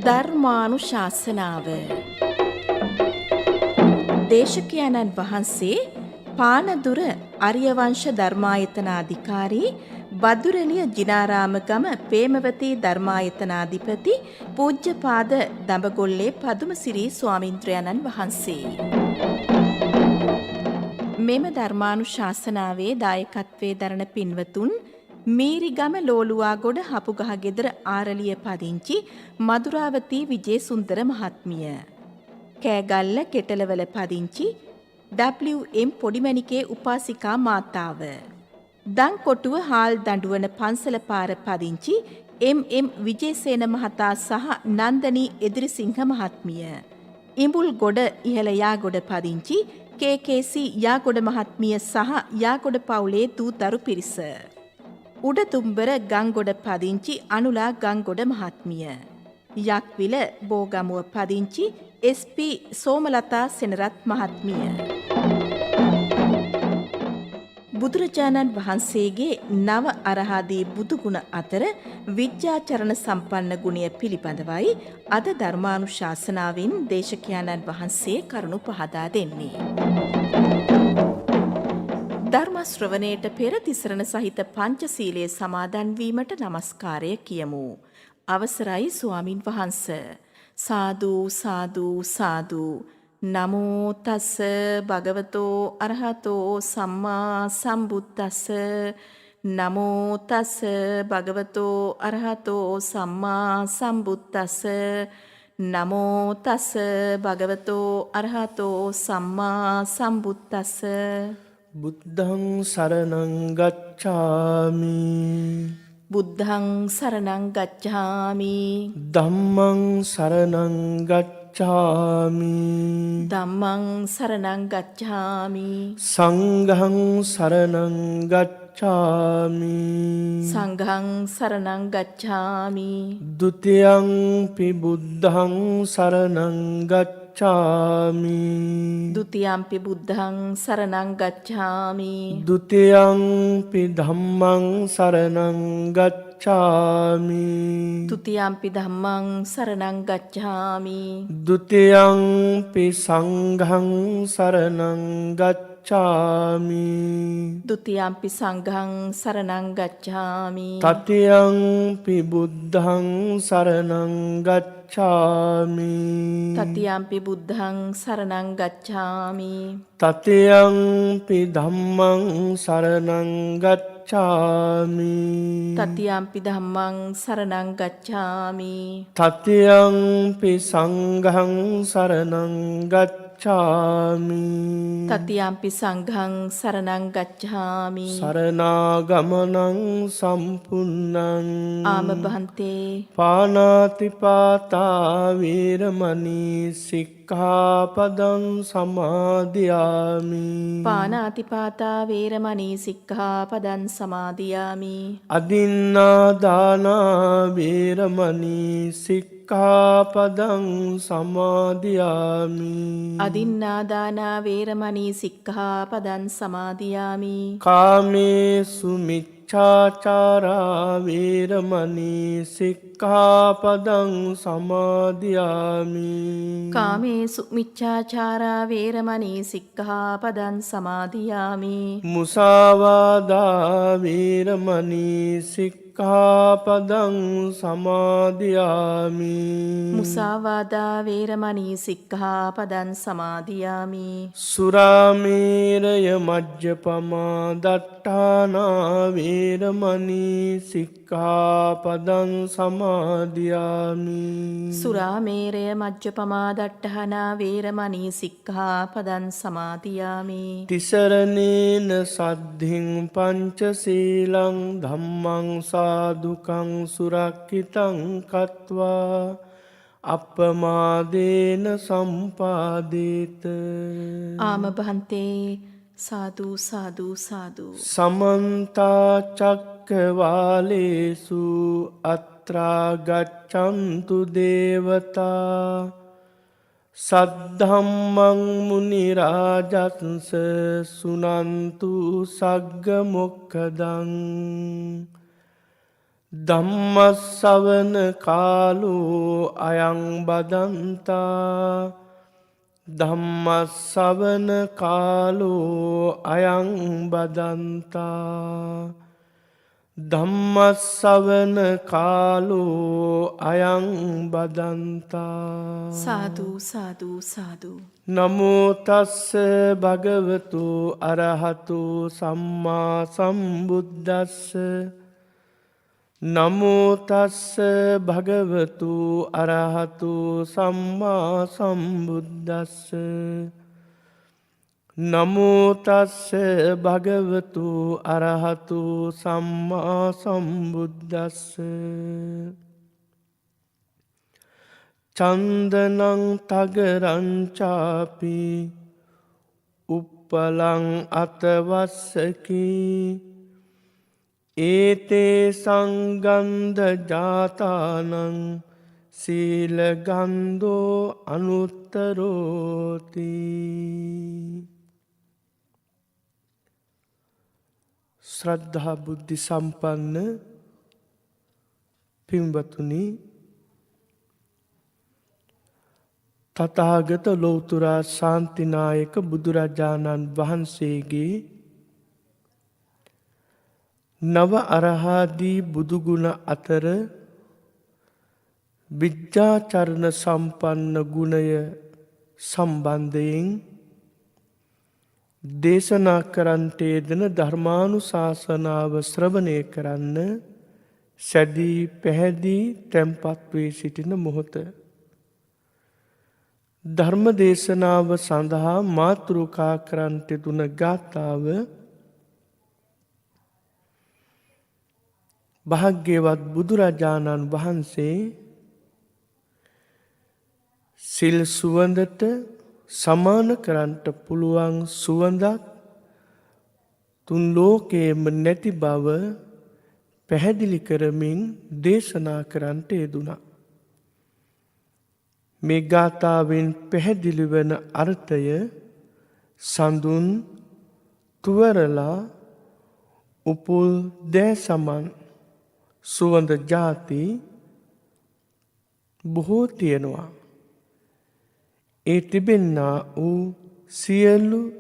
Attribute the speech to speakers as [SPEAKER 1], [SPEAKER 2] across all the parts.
[SPEAKER 1] ධර්මානුශාසනාව දේශකයන්න් වහන්සේ පානදුර අරියවංශ ධර්මායතනාධිකාරී බදුරෙලිය ජිනාරාමගම පේමවතී ධර්මායතනාධිපති පූජ්‍යපාද දඹගොල්ලේ පදුමසිරි ස්වාමින්ද්‍රයන්න් වහන්සේ. මෙම ධර්මානුශාසනාවේ දායකත්වයේ දරන පින්වතුන් මීරිගම ලෝලුවාගොඩ හපුගහ ගෙදර ආරලිය පදිංචි මදුරාවතී විජේසුන්දර මහත්මිය. කෑගල්ල කෙටලවල පදිංචි WM පොඩිමැණිකේ උපාසිකා මාතාව. දංකොටුව හාල් දඬුවන පන්සල පාර පදිංචි MM විජේසේන මහතා සහ නන්දනී එදිරිසිංහ මහත්මිය. ඉඹුල්ගොඩ ඉහළ යාගොඩ පදිංචි KKC යාගොඩ මහත්මිය සහ යාගොඩ පවුලේ දූදරු පිරිස. උඩතුම්බර ගංගොඩ පදිංචි අනුලා ගංගොඩ මහත්මිය. යක්විල බෝගමුව පදිංචි SP සෝමලතා සෙනරත් මහත්මිය. බුදුරජාණන් වහන්සේගේ නව අරහාදී බුදුගුණ අතර විද්‍යාචරණ සම්පන්න ගුණය පිළිබඳවයි අද ධර්මානුශාසනාවෙන් දේශකයන්න් වහන්සේ කරුණු පහදා දෙන්නේ. ධර්ම ශ්‍රවණයට පෙර තිසරණ සහිත පංචශීලයේ සමාදන් වීමට নমස්කාරය කියමු. අවසරයි ස්වාමින් වහන්සේ. සාදු සාදු සාදු. නමෝ තස් භගවතෝ අරහතෝ සම්මා සම්බුද්දස්ස. නමෝ තස් භගවතෝ අරහතෝ සම්මා සම්බුද්දස්ස. නමෝ තස් භගවතෝ අරහතෝ සම්මා සම්බුද්දස්ස.
[SPEAKER 2] බුද්ධං සරණං ගච්ඡාමි.
[SPEAKER 1] බුද්ධං සරණං ගච්ඡාමි.
[SPEAKER 2] ධම්මං සරණං ගච්ඡාමි.
[SPEAKER 1] ධම්මං සරණං ගච්ඡාමි.
[SPEAKER 2] සංඝං සරණං ගච්ඡාමි.
[SPEAKER 1] සංඝං සරණං ගච්ඡාමි. ဒ
[SPEAKER 2] ුතියං පි බුද්ධං සරණං ගච්ඡාමි.
[SPEAKER 1] ဒ ුතියම්පි බුද්ධං සරණං ගච්ඡාමි.
[SPEAKER 2] ဒ ුතියං පි ධම්මං සරණං ගච්ඡාමි.
[SPEAKER 1] ဒ ුතියම්පි ධම්මං සරණං ගච්ඡාමි.
[SPEAKER 2] ဒ ුතියං පි සංඝං සරණං ගච්ඡාමි.
[SPEAKER 1] ဒ ුතියම්පි සංඝං සරණං ගච්ඡාමි.
[SPEAKER 2] තතියං පි බුද්ධං සරණං ගච්ඡාමි.
[SPEAKER 1] තතියම්පි බුද්ධං සරණං ගච්ඡාමි.
[SPEAKER 2] තතියං පි ධම්මං සරණං ගච්ඡාමි.
[SPEAKER 1] තතියම්පි ධම්මං සරණං ගච්ඡාමි.
[SPEAKER 2] තතියං පි සංඝං සරණං ගච්ඡාමි.
[SPEAKER 1] තතියම්පි සංඝං සරණං ගච්ඡාමි.
[SPEAKER 2] සරණාගමනං සම්පුන්නං
[SPEAKER 1] ආම බහන්තේ.
[SPEAKER 2] පානාතිපාතා වේරමණී සික්ඛාපදං සමාදියාමි.
[SPEAKER 1] පානාතිපාතා වේරමණී සික්ඛාපදං සමාදියාමි.
[SPEAKER 2] අදින්නාදානා වේරමණී සික්ඛාපදං සමාදියාමි.
[SPEAKER 1] අදින්නාදානා වේරමණී සික්ඛාපදං සමාදියාමි.
[SPEAKER 2] කාමේසු මිච්ඡාචාරා වේරමණී සික්ඛාපදං සමාදියාමි.
[SPEAKER 1] කාමේසු මිච්ඡාචාරා වේරමණී සික්ඛාපදං සමාදියාමි.
[SPEAKER 2] මුසාවාදා වේරමණී සික්ඛාපදං සමාදියාමි.
[SPEAKER 1] මුසාවාදා වේරමණී සික්ඛාපදං සමාදියාමි.
[SPEAKER 2] සුරාමේරය මජ්ජපමා දට්ඨානා වේරමණී සික්ඛාපදං සමාදියාමි.
[SPEAKER 1] සුරාමේරය මජ්ජපමා දට්ඨානා වේරමණී සික්ඛාපදං සමාදියාමි.
[SPEAKER 2] තිසරණේන සද්ධින් පංචශීලං ධම්මං සාදුකං සුරක්ඛිතං කତ୍වා අප්පමාදේන සම්පාදේත.
[SPEAKER 1] ආම බහන්තේ. සාදු සාදු සාදු.
[SPEAKER 2] සමන්ත චක්කවාලේසු අත්‍රා ගච්ඡන්තු දේවතා සද්ධම්මං මුනි රාජත්ස සුනන්තු සග්ග මොක්ඛදං ධම්මස්සවන කාලෝ අයං බදන්තා ධම්මස්සවන කාලෝ අයං බදන්තා ධම්මස්සවන කාලෝ අයං බදන්තා
[SPEAKER 1] සාදු සාදු සාදු.
[SPEAKER 2] නමෝ තස්ස භගවතු අරහතු සම්මා සම්බුද්දස්ස නමෝ තස්ස භගවතු අරහතු සම්මා සම්බුද්දස්ස නමෝ තස්ස භගවතු අරහතු සම්මා සම්බුද්දස්ස චන්දනං තගරංචාපි උප්පලං අතවස්සකි ඒතේ සංගන්ධ ජාතානං සීලගන්ධෝ අනුත්තරෝති. ශ්‍රද්ධා බුද්ධි සම්පන්න පින්වතුනි, තථාගත ලෝතුරා ශාන්තිනායක බුදුරජාණන් වහන්සේගේ නව අරහාදී බුදුගුණ අතර විජ්ජාචරණ සම්පන්න ගුණය සම්බන්ධයෙන් දේශනා කරන්නට යෙදෙන ධර්මානුශාසනාව ශ්‍රවණය කරන්න සැදී පැහැදී තැන්පත් වී සිටින මොහොත ධර්ම දේශනාව සඳහා මාතෘකා කරන්නට දුන ගාථාව භාග්‍යවත් බුදුරජාණන් වහන්සේ සිල් සුවඳට සමාන කරන්නට පුළුවන් සුවඳක් තුන් ලෝකයේම නැති බව පැහැදිලි කරමින් දේශනා කරන්නට යෙදුණා. මේ ගාථාවෙන් පැහැදිලි වන අර්ථය සඳුන් තුවරලා උපුල් දෑ සමන් සුවඳ ජාති බොහෝ තියෙනවා. ඒ තිබෙන්නා වූ සියලු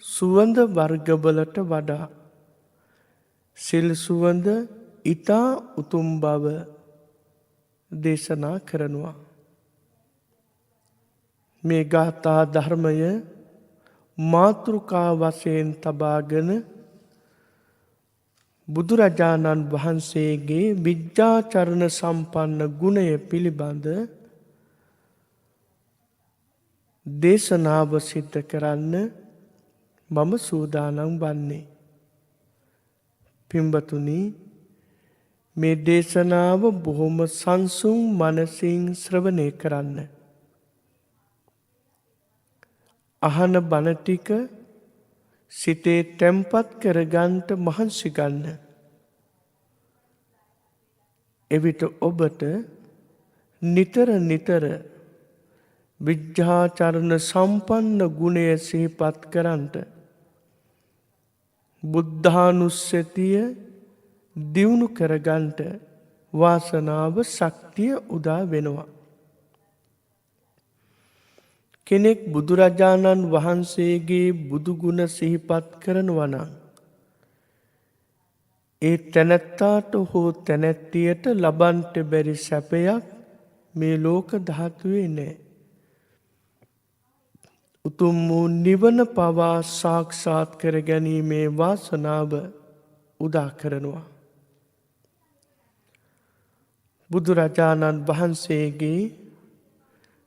[SPEAKER 2] සුවඳ වර්ගවලට වඩා සිල් සුවඳ ඊතා උතුම් බව දේශනා කරනවා. මේ ගාථා ධර්මය මාතෘකා වශයෙන් තබාගෙන බුදුරජාණන් වහන්සේගේ විජ්ජාචරණ සම්පන්න ගුණය පිළිබඳ දේශනාව සිද්ධ කරන්න මම සූදානම් වන්නේ. පින්වතුනි, මේ දේශනාව බොහොම සංසුන් මනසින් ශ්‍රවණය කරන්න. අහන බණ ටික සිතේ තැම්පත් කරගන්ට මහන්සි ගන්න. එවිට ඔබට නිතර නිතර විජ්ජාචරණ සම්පන්න ගුණය සිහිපත් කරන්ට බුද්ධානුස්සතිය දියුණු කරගන්ට වාසනාව ශක්තිය උදා වෙනවා. කෙනෙක් බුදුරජාණන් වහන්සේගේ බුදුගුණ සිහිපත් කරනවා නම් ඒ තැනැත්තාට හෝ තැනැත්තියට ලබන්ට බැරි සැපයක් මේ ලෝක ධාතුවේ නෑ. උතුම් වූ නිවන පවා සාක්ෂාත් කර ගැනීමේ වාසනාව උදා කරනවා. බුදුරජාණන් වහන්සේගේ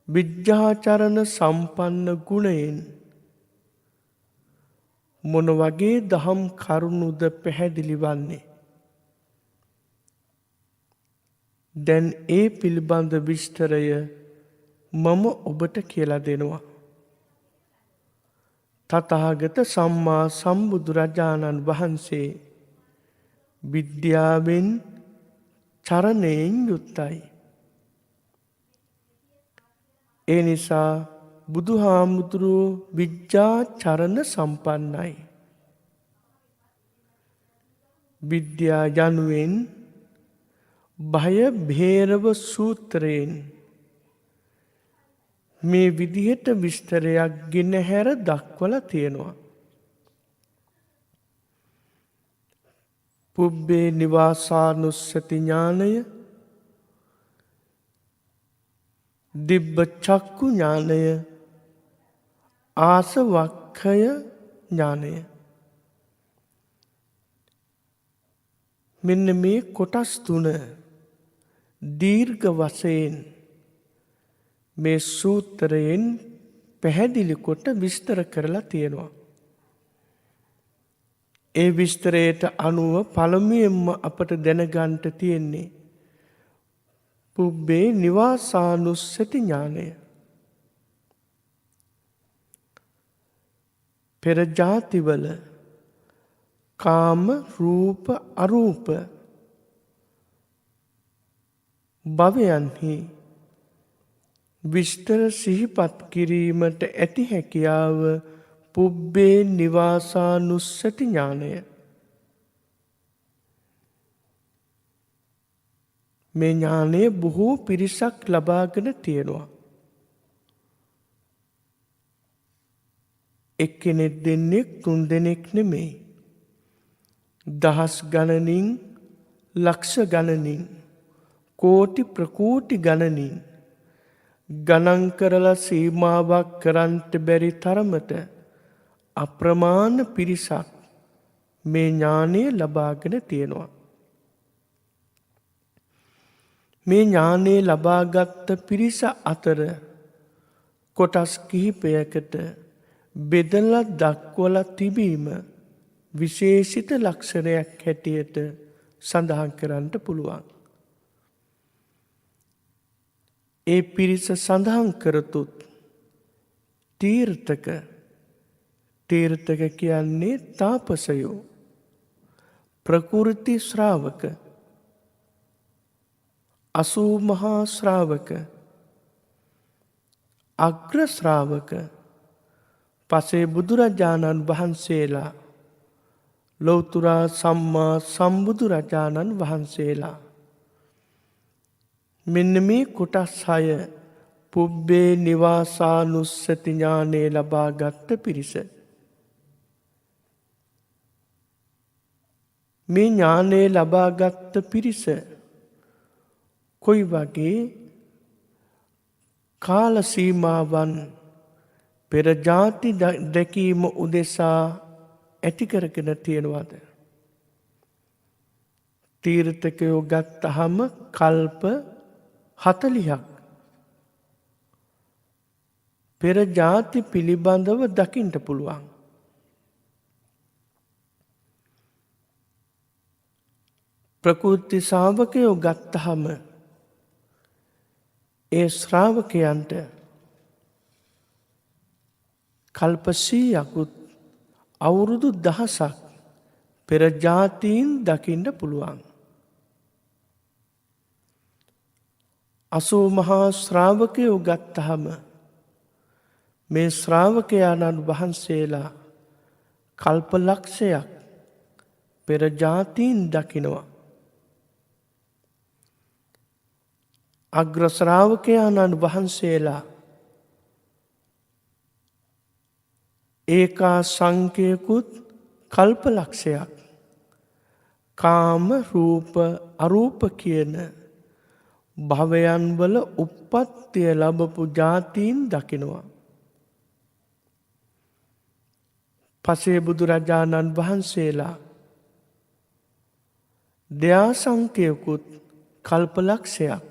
[SPEAKER 2] විජ්ජාචරණ සම්පන්න ගුණයෙන් මොන වගේ දහම් කරුණුද පැහැදිලි වන්නේ? දැන් ඒ පිළිබඳ විස්තරය මම ඔබට කියලා දෙනවා. තථාගත සම්මා සම්බුදුරජාණන් වහන්සේ විද්‍යාවෙන් චරණයෙන් යුක්තයි. ඒ නිසා බුදුහාමුදුරුවෝ විජ්ජාචරණ සම්පන්නයි. විද්‍යා යනුවෙන් භය භේරව සූත්‍රයෙන් මේ විදිහට විස්තරයක් ගෙනහැර දක්වලා තියෙනවා. පුබ්බේ නිවාසානුස්සති ඥානය, දිබ්බ චක්කු ඥානය, ආසවක්ඛය ඥානය. මෙන්න මේ කොටස් තුන දීර්ඝ වශයෙන් මේ සූත්‍රයෙන් පැහැදිලි කොට විස්තර කරලා තියෙනවා. ඒ විස්තරයට අනුව පළමුවෙන්ම අපට දැනගන්න තියෙන්නේ පුබ්බේ නිවාසානුස්සති ඥානය. පෙර ජාතිවල කාම රූප අරූප භවයන්හි විස්තර සිහිපත් කිරීමට ඇති හැකියාව පුබ්බේ නිවාසානුස්සති ඥානය. මේ ඥානය බොහෝ පිරිසක් ලබාගෙන තියෙනවා. එක්කෙනෙක් දෙන්නෙක් තුන් දෙනෙක් නෙමෙයි. දහස් ගණනින් ලක්ෂ ගණනින් කෝටි ප්‍රකෝටි ගණනින් ගණන් කරලා සීමාවක් කරන්නට බැරි තරමට අප්‍රමාණ පිරිසක් මේ ඥානය ලබාගෙන තියෙනවා. මේ ඥානය ලබාගත් පිරිස අතර කොටස් කිහිපයකට බෙදලා දක්වලා තිබීම විශේෂිත ලක්ෂණයක් හැටියට සඳහන් කරන්නට පුළුවන්. ඒ පිරිස සඳහන් කරතුත් තීර්ථක කියන්නේ තාපසයෝ, ප්‍රකෘති ශ්‍රාවක, අසූ මහා ශ්‍රාවක, අග්‍ර ශ්‍රාවක, පසේ බුදුරජාණන් වහන්සේලා, ලෞතුරා සම්මා සම්බුදුරජාණන් වහන්සේලා. මෙන්න මේ කොටස් 6 පුබ්බේ නිවාසානුස්සති ඥානය ලබාගත් පිරිස. මේ ඥානය ලබාගත් පිරිස කොයි වගේ කාල සීමාවන් පෙර ජාති දැකීම උදෙසා ඇති කරගෙන තියෙනවද? තීර්ථකයෝ ගත්තහම කල්ප 40ක් පෙර ජාති පිළිබඳව දකින්න පුළුවන්. ප්‍රකෘති ශ්‍රාවකයෝ ගත්තහම ඒ ශ්‍රාවකයන්ට කල්ප 100කුත් අවුරුදු 1000ක් පෙර ජාතීන් දකින්න පුළුවන්. අසූ මහා ශ්‍රාවකයෝ ගත්තහම මේ ශ්‍රාවකයාණන් වහන්සේලා කල්ප ලක්ෂයක් පෙර ජාතීන් දකිනවා. අග්‍ර ශ්‍රාවකයාණන් වහන්සේලා ඒකා සංඛ්‍යකුත් කල්ප ලක්ෂයක් කාම රූප අරූප කියන භවයන් වල උප්පත්තිය ලැබපු ජාතීන් දකිනවා. පසේ බුදුරජාණන් වහන්සේලා දයා සංඛ්‍යකුත් කල්ප ලක්ෂයක්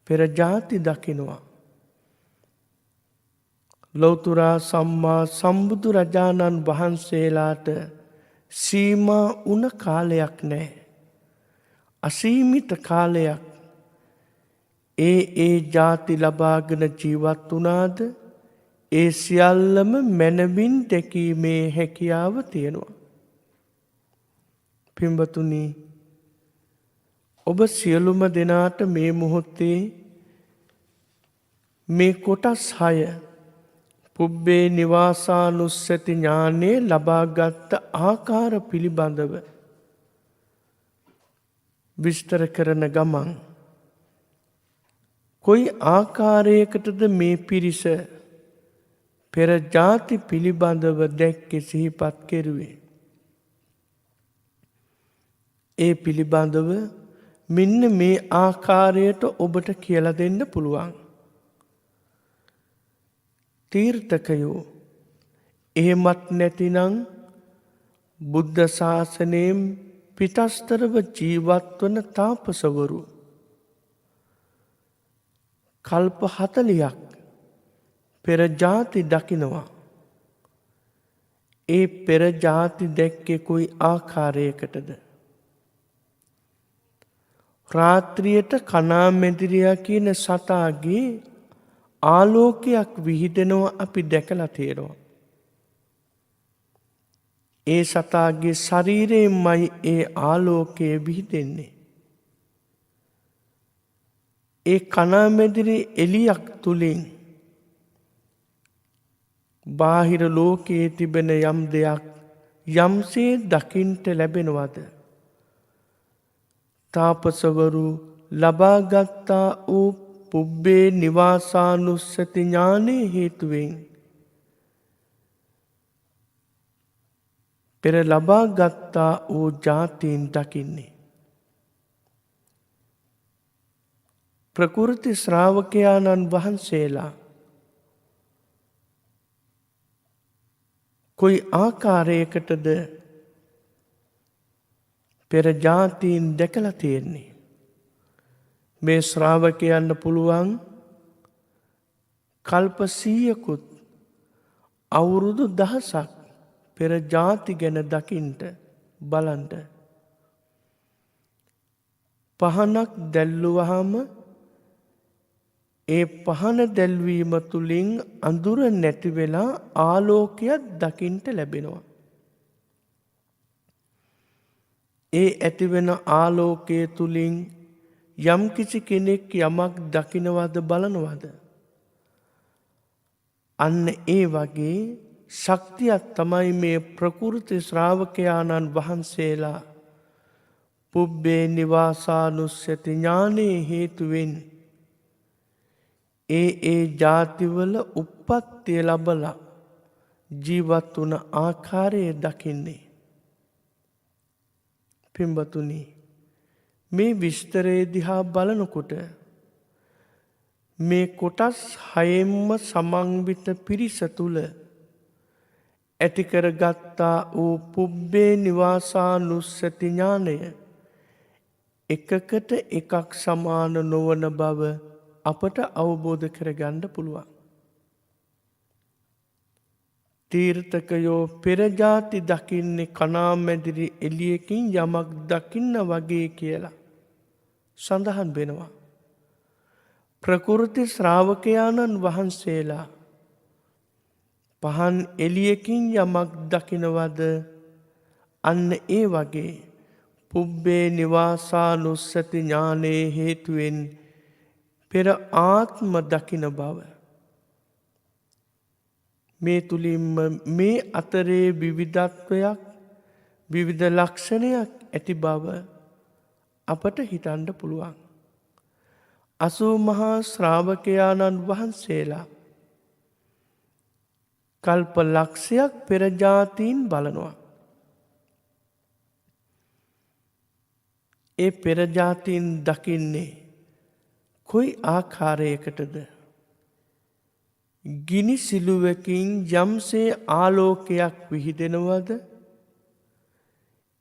[SPEAKER 2] පෙර ජාති දකිනවා. ලෞතුරා සම්මා සම්බුදුරජාණන් වහන්සේලාට සීමා වුණ කාලයක් නැහැ. අසීමිත කාලයක් ඒ ජාති ලබාගෙන ජීවත් වුණාද ඒ සියල්ලම මනවින් දැකීමේ හැකියාව තියෙනවා. පින්වතුනි, ඔබ සියලුම දෙනාට මේ මොහොතේ මේ කොටස් 6 පුබ්බේ නිවාසානුස්සති ඥානය ලබාගත් ආකාර පිළිබඳව විස්තර කරන ගමන් කොයි ආකාරයකටද මේ පිරිස පෙර ජාති පිළිබඳව දැක්කේ සිහිපත් කෙරුවේ. ඒ පිළිබඳව මෙන්න මේ ආකාරයට ඔබට කියලා දෙන්න පුළුවන්. තීර්ථකයෝ එහෙමත් නැතිනම් බුද්ධ ශාසනයෙන් පිටස්තරව ජීවත්වන තාපසවරු කල්ප 40ක් පෙර ජාති දකිනවා. ඒ පෙර ජාති දැක්කේ කොයි ආකාරයකටද? රාත්‍රියට කණාමැදිරියා කියන සතාගේ ආලෝකයක් විහිදෙනවා අපි දැකලා තියෙනවා. ඒ සතාගේ ශරීරයෙන්මයි ඒ ආලෝකය විහිදෙන්නේ. ඒ කණාමැදිරි එළියක් තුලින් බාහිර ලෝකයේ තිබෙන යම් දෙයක් යම්සේ දකින්ට ලැබෙනවද? තාපසවරු ලබාගත්තා වූ පුබ්බේ නිවාසානුස්සති ඥානයේ හේතුවෙන් පෙර ලබාගත්තා වූ ජාතීන් දකින්නේ. ප්‍රකෘති ශ්‍රාවකයාණන් වහන්සේලා කොයි ආකාරයකටද පෙර ජාතීන් දැකලා තියෙන්නේ? මේ ශ්‍රාවකයන්ට පුළුවන් කල්ප 100කුත් අවුරුදු 1000ක් පෙර ජාති ගැන දකින්ට බලන්ට. පහනක් දැල්ලුවහම ඒ පහන දැල්වීම තුලින් අඳුර නැති වෙලා ආලෝකයක් දකින්ට ලැබෙනවා. ඒ ඇතිවෙන ආලෝකයේ තුලින් යම් කිසි කෙනෙක් යමක් දකින්නවද බලනවද? අන්න ඒ වගේ ශක්තියක් තමයි මේ ප්‍රකෘති ශ්‍රාවකයාණන් වහන්සේලා පුබ්බේ නිවාසානුස්සති ඥානයේ හේතුවෙන් ඒ ජාතිවල උප්පත්තිය ලැබලා ජීවත් වුණ ආකාරය දකින්නේ. පින්වතුනි, මේ විස්තරය දිහා බලනකොට මේ කොටස් 6න්ම සමන්විත පිරිස තුල ඇති කරගත්තා වූ පුබ්බේ නිවාසානුස්සති ඥානය එකකට එකක් සමාන නොවන බව අපට අවබෝධ කරගන්න පුළුවන්. තීර්ථකයෝ පෙර ජාති දකින්නේ කණාමැදිරි එළියකින් යමක් දකින්න වගේ කියලා සඳහන් වෙනවා. ප්‍රකෘති ශ්‍රාවකයාණන් වහන්සේලා පහන් එළියකින් යමක් දකින්නවද? අන්න ඒ වගේ පුබ්බේ නිවාසානුස්සති ඥානයේ හේතුවෙන් පෙර ආත්ම දකින බව. මේ තුලින්ම මේ අතරේ විවිධත්වයක් විවිධ ලක්ෂණයක් ඇති බව අපට හිතන්න පුළුවන්. 80 මහා ශ්‍රාවකයාණන් වහන්සේලා කල්ප ලක්ෂයක් පෙර ජාතීන් බලනවා. ඒ පෙර ජාතීන් දකින්නේ කොයි ආකාරයකටද? ගිනි සිලුවකින් යම්සේ ආලෝකයක් විහිදෙනවද?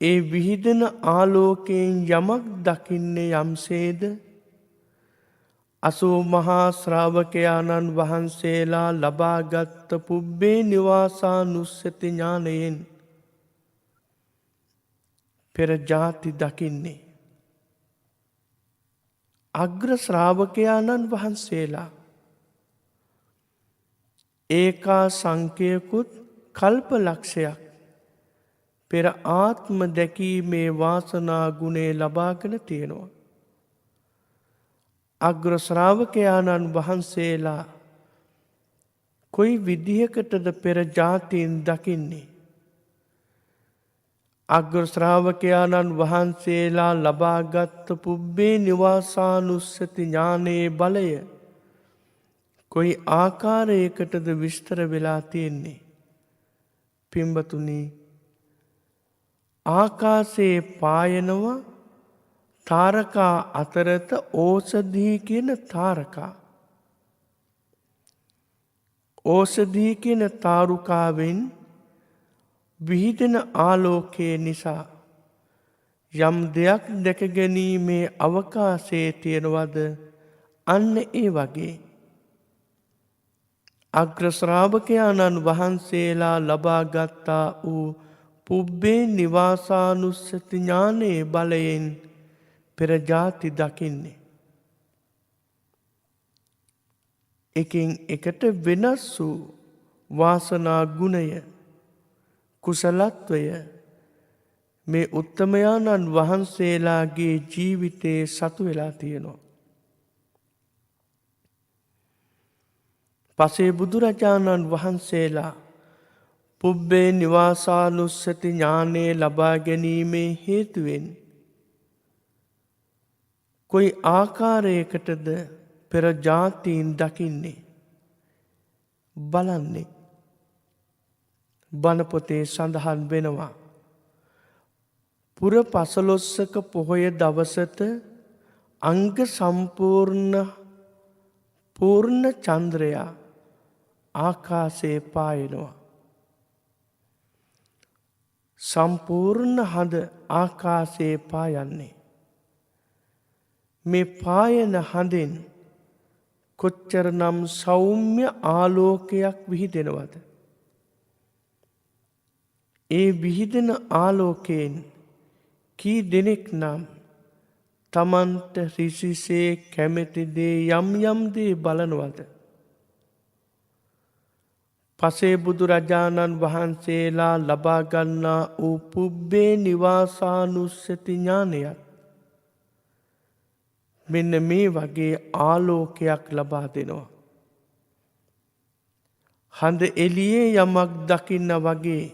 [SPEAKER 2] ඒ විහිදෙන ආලෝකයෙන් යමක් දකින්නේ යම්සේද? 80 මහා ශ්‍රාවකයාණන් වහන්සේලා ලබාගත් පුබ්බේ නිවාසානුස්සති ඥානයෙන් පෙර ජාති දකින්නේ. අග්‍ර ශ්‍රාවකයාණන් වහන්සේලා ඒකා සංඛ්‍යකුත් කල්ප ලක්ෂයක් පෙර ආත්ම දැකීමේ වාසනා ගුණය ලබාගෙන තියෙනවා. අග්‍ර ශ්‍රාවකයාණන් වහන්සේලා කොයි විදිහකටද පෙර ජාතීන් දකින්නේ? අග්‍ර ශ්‍රාවකයාණන් වහන්සේලා ලබාගත් පුබ්බේ නිවාසානුස්සති ඥානයේ බලය කොයි ආකාරයකටද විස්තර වෙලා තියෙන්නේ? පින්වතුනි, ආකාශයේ පායනවා තාරකා අතරත ඕසදී කියන තාරකා. ඕසදී කියන තාරුකාවෙන් විහිදෙන ආලෝකය නිසා යම් දෙයක් දැක ගැනීමේ අවකාශයේ තියෙනවද? අන්න ඒ වගේ අග්‍ර ශ්‍රාවකයාණන් වහන්සේලා ලබාගත්තා වූ පුබ්බේ නිවාසානුස්සති ඥානයේ බලයෙන් පෙර ජාති දකින්නේ. එකින් එකට වෙනස් වූ වාසනා ගුණය, කුසලත්වය මේ උත්තමයාණන් වහන්සේලාගේ ජීවිතයේ සතු වෙලා තියෙනවා. පසේ බුදුරජාණන් වහන්සේලා පුබ්බේ නිවාසානුස්සති ඥානය ලබා ගැනීමේ හේතුවෙන් කොයි ආකාරයකටද පෙර ජාතීන් දකින්නේ? බලන්නේ. බණ පොතේ සඳහන් වෙනවා. පුර පසළොස්වක පොහොය දවසට අංග පූර්ණ චන්ද්‍රයා ආකාශයේ පායනවා. සම්පූර්ණ හඳ ආකාශයේ පායන්නේ. මේ පායන හඳෙන් කොච්චරනම් සෞම්‍ය ආලෝකයක් විහිදෙනවද? ඒ විහිදෙන ආලෝකයෙන් කී දෙනෙක් නම් තමන්ට රිසිසේ කැමැති දේ යම් දේ බලනවද? පසේ බුදුරජාණන් වහන්සේලා ලබා ගන්නා වූ පුබ්බේ නිවාසානුස්සති ඥානයත් මෙන්න මේ වගේ ආලෝකයක් ලබා දෙනවා. හඳ එළියේ යමක් දකින්න වගේ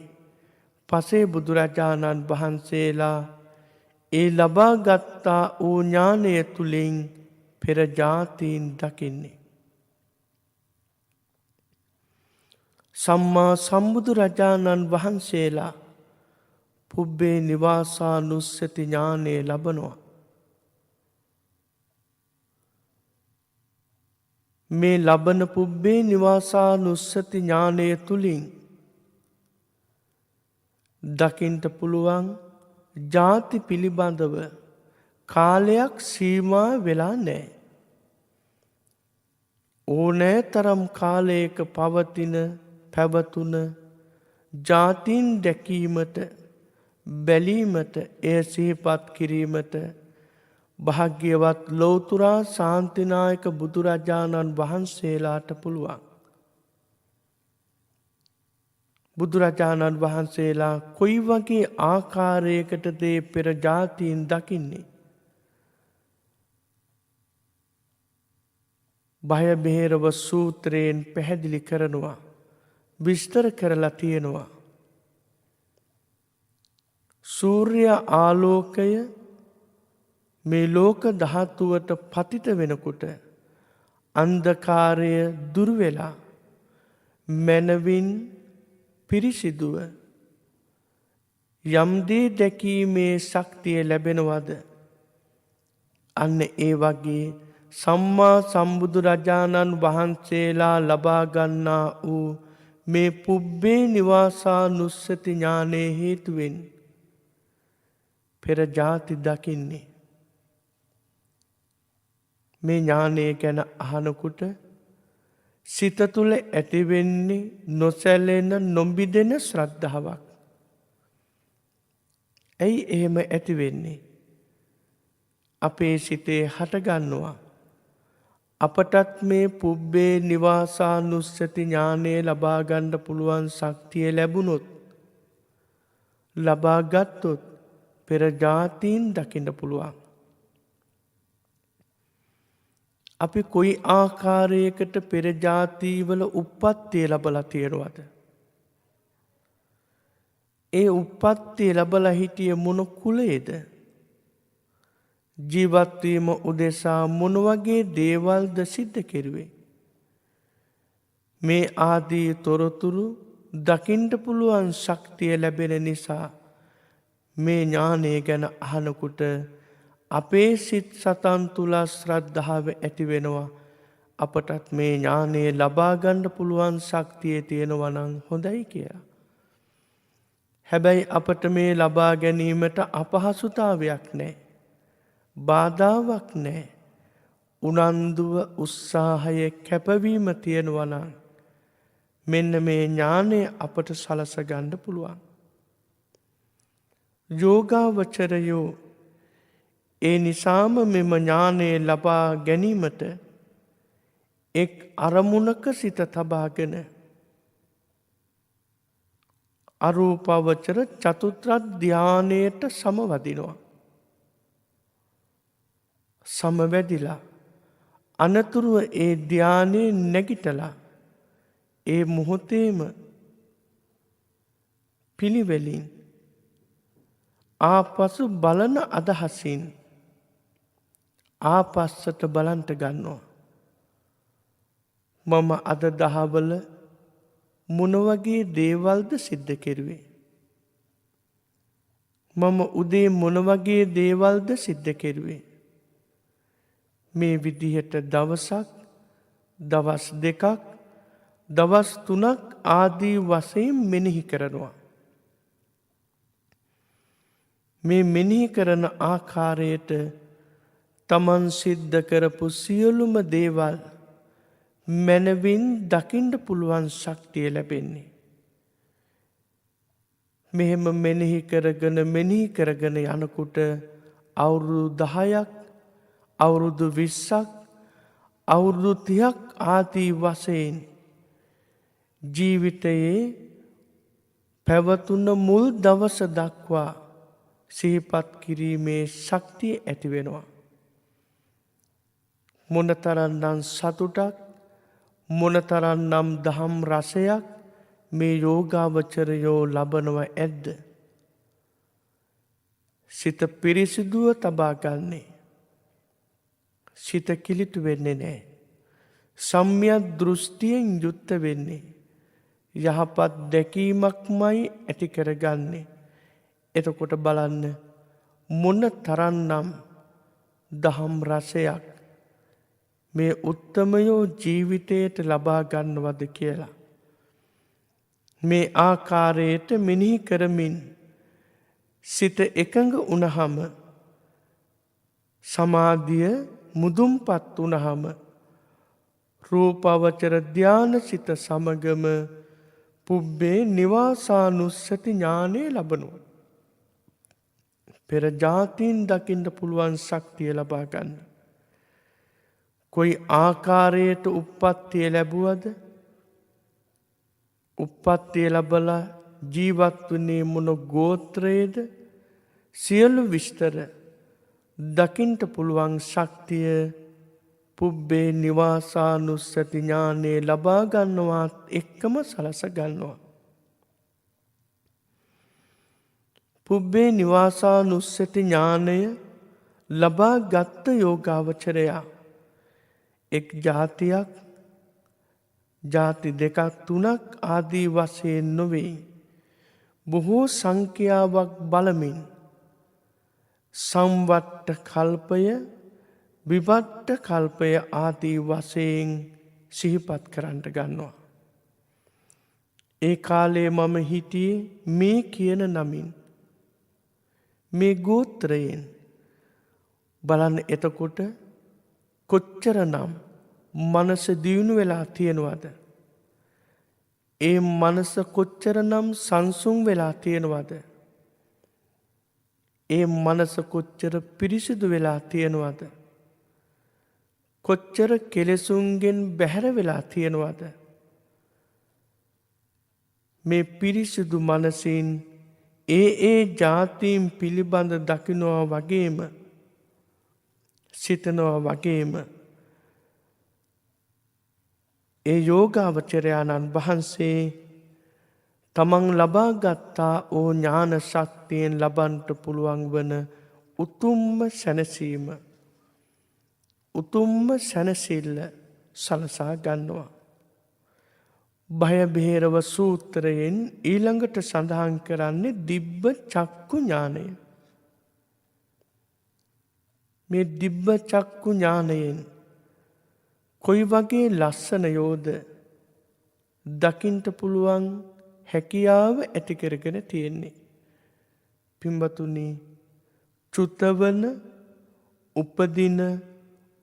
[SPEAKER 2] පසේ බුදුරජාණන් වහන්සේලා ඒ ලබා ගත්තා වූ ඥානය තුලින් පෙර ජාතීන් දකින්නේ. සම්මා සම්බුදුරජාණන් වහන්සේලා පුබ්බේ නිවාසානුස්සති ඥානය ලබනවා. මේ ලබන පුබ්බේ නිවාසානුස්සති ඥානය තුලින් දකින්ට පුළුවන් ජාති පිළිබඳව කාලයක් සීමා වෙලා නැහැ. ඕනෑ තරම් කාලයක පවතින පැවතුන ජාතීන් දැකීමට, බැලීමට, එය සිහිපත් කිරීමට භාග්‍යවත් ලෞතුරා ශාන්තිනායක බුදුරජාණන් වහන්සේලාට පුළුවන්. බුදුරජාණන් වහන්සේලා කොයි වගේ ආකාරයකටද පෙර ජාතීන් දකින්නේ? බය බෙහෙරව සූත්‍රයෙන් පැහැදිලි කරනවා, විස්තර කරලා තියෙනවා. සූර්ය ආලෝකය මේ ලෝක ධාතුවට පතිත වෙනකොට අන්ධකාරය දුර වෙලා මනවින් පිරිසිදුව යම් දේ දැකීමේ ශක්තිය ලැබෙනවද? අන්න ඒ වගේ සම්මා සම්බුදුරජාණන් වහන්සේලා ලබා ගන්නා වූ මේ පුබ්බේ නිවාසානුස්සති ඥානයේ හේතුවෙන් පෙර ජාති දකින්නේ. මේ ඥානය ගැන අහනකොට සිත තුළ ඇතිවෙන්නේ නොසැලෙන නොබිදෙන ශ්‍රද්ධාවක්. ඇයි එහෙම ඇතිවෙන්නේ? අපේ සිතේ හටගන්නවා අපටත් මේ පුබ්බේ නිවාසානුස්සති ඥානය ලබා ගන්න පුළුවන් ශක්තිය ලැබුණොත්, ලබා ගත්තොත් පෙර ජාතීන් දකින්න පුළුවන්. අපි කොයි ආකාරයකට පෙර ජාතිවල උප්පත්තිය ලැබලා තියෙනවද? ඒ උප්පත්තිය ලැබලා හිටියේ මොන කුලයේද? ජීවත් වීම උදෙසා මොන වගේ දේවල්ද සිද්ධ කෙරුවේ? මේ ආදී තොරතුරු දකින්න පුළුවන් ශක්තිය ලැබෙන නිසා මේ ඥානය ගැන අහනකොට අපේ සිත් සතන් තුල ශ්‍රද්ධාව ඇති වෙනවා. අපටත් මේ ඥානය ලබා ගන්න පුළුවන් ශක්තිය තියෙනවා නම් හොඳයි කියලා. හැබැයි අපට මේ ලබා ගැනීමට අපහසුතාවයක් නැහැ. බාධාවක් නැහැ. උනන්දුව උත්සාහය කැපවීම තියෙනවා නම් මෙන්න මේ ඥානය අපට සලස ගන්න පුළුවන්. යෝගාවචරයෝ ඒ නිසාම මෙම ඥානය ලබා ගැනීමට එක් අරමුණක සිත තබාගෙන අරූපාවචර චතුත්ථ ධානයට සමවදිනවා. සමවැදිලා අනතුරුව ඒ ධානයේ නැගිටලා ඒ මොහොතේම පිළිවෙලින් ආපසු බලන අදහසින් ආපස්සට බලන්ට ගන්නවා. මම අද දහවල මොන වගේ දේවල්ද සිද්ධ කෙරුවේ? මම උදේ මොන වගේ දේවල්ද සිද්ධ කෙරුවේ? මේ විදිහට දවසක්, දවස් දෙකක්, දවස් 3ක් ආදී වශයෙන් මෙනෙහි කරනවා. මේ මෙනෙහි කරන ආකාරයට තමන් සිද්ධ කරපු සියලුම දේවල් මනවින් දකින්න පුළුවන් ශක්තිය ලැබෙන්නේ. මෙහෙම මෙනෙහි කරගෙන යනකොට අවුරුදු 10ක්, අවුරුදු 20ක්, අවුරුදු 30ක් ආදී වශයෙන් ජීවිතයේ පැවතුන මුල් දවස දක්වා සිහිපත් කිරීමේ ශක්තිය ඇති වෙනවා. මොනතරම්නම් සතුටක්, මොනතරම්නම් දහම් රසයක් මේ යෝගාවචරයෝ ලබනව ඇද්ද? සිත පිරිසිදුව තබා ගන්නේ. සිත කිලිටු වෙන්නේ නැහැ. සම්‍යක් දෘෂ්ටියෙන් යුක්ත වෙන්නේ. යහපත් දැකීමක්මයි ඇති කරගන්නේ. එතකොට බලන්න මොන තරම්නම් දහම් රසයක් මේ උත්තමයෝ ජීවිතයට ලබා ගන්නවද කියලා. මේ ආකාරයට මෙනෙහි කරමින් සිත එකඟ වුණහම, සමාධිය මුදුන්පත් වුණහම රූපාවචර ධාන සිත සමගම පුබ්බේ නිවාසානුස්සති ඥානය ලබනවා. පෙර ජාතීන් දකින්න පුළුවන් ශක්තිය ලබා ගන්න. කොයි ආකාරයට උප්පත්තිය ලැබුවද? උප්පත්තිය ලැබලා ජීවත් වුණේ මොන ගෝත්‍රයේද? සියලු විස්තර දකින්න පුළුවන් ශක්තිය පුබ්බේ නිවාසානුස්සති ඥානය ලබා ගන්නවත් එක්කම සලස ගන්නවා. පුබ්බේ නිවාසානුස්සති ඥානය ලබා ගත්ත යෝගාවචරයා එක් ජාතියක්, ජාති දෙකක් තුනක් ආදී වශයෙන් නොවේ, බොහෝ සංඛ්‍යාවක් බලමින් සංවට්ට කල්පය, විවට්ට කල්පය ආදී වශයෙන් සිහිපත් කරන්න ගන්නවා. ඒ කාලේ මම හිටියේ මේ කියන නමින්, මේ ගෝත්‍රයෙන්. බලන්න එතකොට කොච්චරනම් මනස දියුණු වෙලා තියෙනවද? ඒ මනස කොච්චරනම් සංසුන් වෙලා තියෙනවද? ඒ මනස කොච්චර පිරිසිදු වෙලා තියෙනවද? කොච්චර කෙලෙසුන්ගෙන් බැහැර වෙලා තියෙනවද? මේ පිරිසිදු මනසින් ඒ ජාතීන් පිළිබඳ දකිනවා වගේම සිතනවා වගේම ඒ යෝගාවචරයාණන් වහන්සේ තමන් ලබා ගත්තා ඕ ඥාන ශක්තියෙන් ලබන්නට පුළුවන් වන උතුම්ම සැනසීම, උතුම්ම සැනසිල්ල සලසා ගන්නවා. භය බේරව සූත්‍රයෙන් ඊළඟට සඳහන් කරන්නේ දිබ්බ චක්කු ඥානය. මේ දිබ්බ චක්කු ඥානයෙන් කොයි වගේ ලස්සනයෝද දකින්ට පුළුවන් හැකියාව ඇති කරගෙන තියෙන්නේ. පින්වතුනි, චුතවන, උපදින,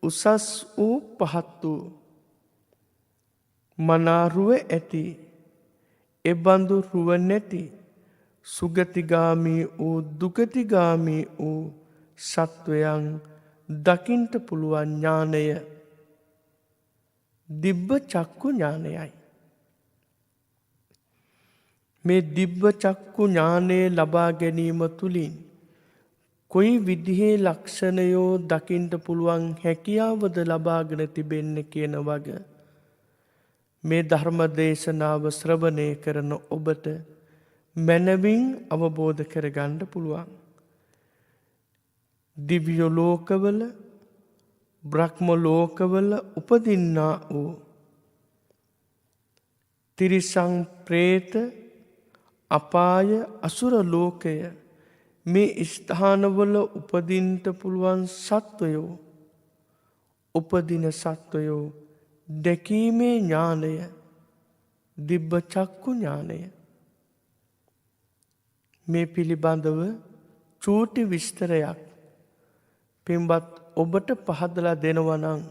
[SPEAKER 2] උසස් වූ පහත් වූ මනාරුව ඇති, එබඳු රුව නැති, සුගතිගාමී වූ දුගතිගාමී වූ සත්වයන් දකින්ට පුළුවන් ඥානය දිබ්බ චක්කු ඥානයයි. මේ දිබ්බ චක්කු ඥානය ලබා ගැනීම තුළින් කොයි විදිහේ ලක්ෂණයෝ දකින්ට පුළුවන් හැකියාවද ලබාගෙන තිබෙන්නේ කියන වග මේ ධර්ම දේශනාව ශ්‍රවණය කරන ඔබට මනවින් අවබෝධ කරගන්න පුළුවන්. දිව්‍ය ලෝකවල, බ්‍රහ්ම ලෝකවල උපදින්නා වූ තිරිසන්, ප්‍රේත, අපාය, අසුර ලෝකය, මේ ස්ථානවල උපදින්ට පුළුවන් සත්වයෝ, උපදින සත්වයෝ දැකීමේ ඥානය දිබ්බ චක්කු ඥානය. මේ පිළිබඳව චූටි විස්තරයක් පින්වත් ඔබට පහදලා දෙනවා නම්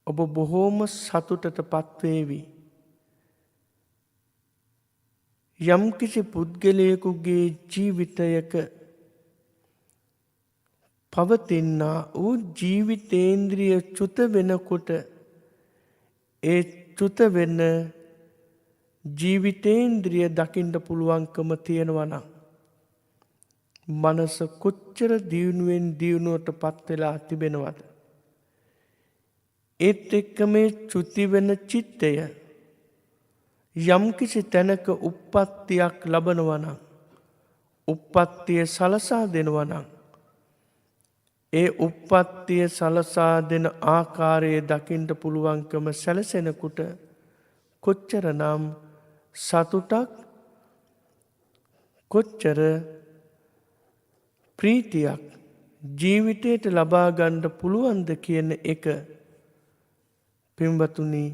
[SPEAKER 2] ඔබ බොහෝම සතුටට පත්වේවි. යම්කිසි පුද්ගලයෙකුගේ ජීවිතයක පවතිනා වූ ජීවිතේන්ද්‍රිය චුත වෙනකොට ඒ චුත වෙන ජීවිතේන්ද්‍රිය දකින්න පුළුවන්කම තියෙනවා නම් මනස කොච්චර දියුණුවෙන් දියුණුවට පත් වෙලා තිබෙනවද? ඒත් එක්ක මේ චුති වෙන චිත්තය යම්කිසි තැනක උප්පත්තියක් ලබනවා නම්, උප්පත්තිය සලසා දෙනවා නම්, ඒ උප්පත්තිය සලසා දෙන ආකාරයේ දකින්න පුළුවන්කම සැලසෙනකොට කොච්චරනම් සතුටක්, කොච්චර ප්‍රීතියක් ජීවිතයට ලබා ගන්න පුළුවන්ද කියන එක පින්වතුනි,